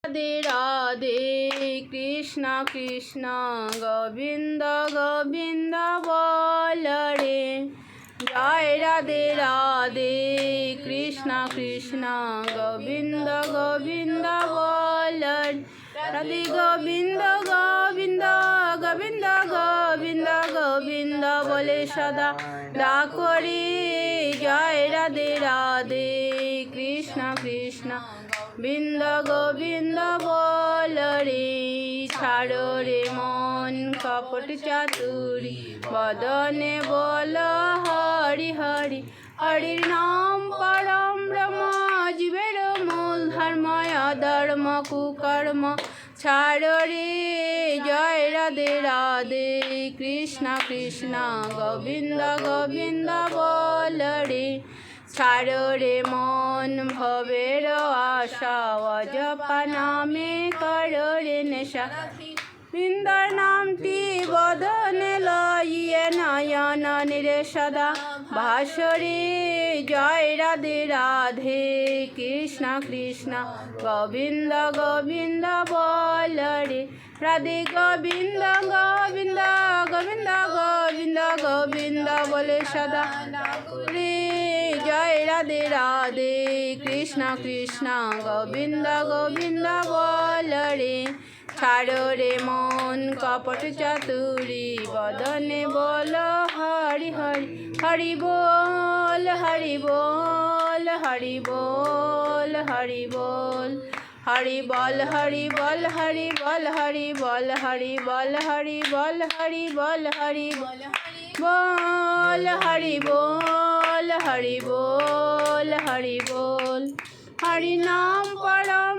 রাধে রাধে কৃষ্ণ কৃষ্ণ গোবিন্দ গোবিন্দ বল রে জয় রাধে রাধে কৃষ্ণ কৃষ্ণ গোবিন্দ গোবিন্দ বল রাধে গোবিন্দ গোবিন্দ গোবিন্দ গোবিন্দ গোবিন্দ বলে সদা ডাকো রে জয় রাধে রাধে কৃষ্ণ কৃষ্ণ গোবিন্দ গোবিন্দ বল রে ছাড়ো রে মন কপট চাতুরি বদনে বল হরি হরি হরির নাম পরম ব্রহ্ম জীবের মূল ধর্ম অধর্ম কুকর্ম ছাড়ো রে জয় রাধে রাধে কৃষ্ণ কৃষ্ণ গোবিন্দ গোবিন্দ বল রে ছাড়ো রে মন ভবের আশা অজপা নামে করো রে নেশা বৃন্দার নামটি বদনে লইয়ে নয়ন নিরে সদা ভাসরে জয় রাধে রাধে কৃষ্ণ কৃষ্ণ গোবিন্দ গোবিন্দ বল রে রাধে গোবিন্দ গোবিন্দ গোবিন্দ গোবিন্দ গোবিন্দ বলে সদা রে জয় রাধে রাধে কৃষ্ণ কৃষ্ণ গোবিন্দ গোবিন্দ বল রে ছাড়ো রে মন কপট চাতুরি বদনে বল হরি হরি হরি বল হরি বল হরি বল হরি বল হরি বল হরি বল হরি বল হরি বল হরি বল হরি বল হরি বল হরি বল হরি বল হরি বল হরি বল হরি নাম পরম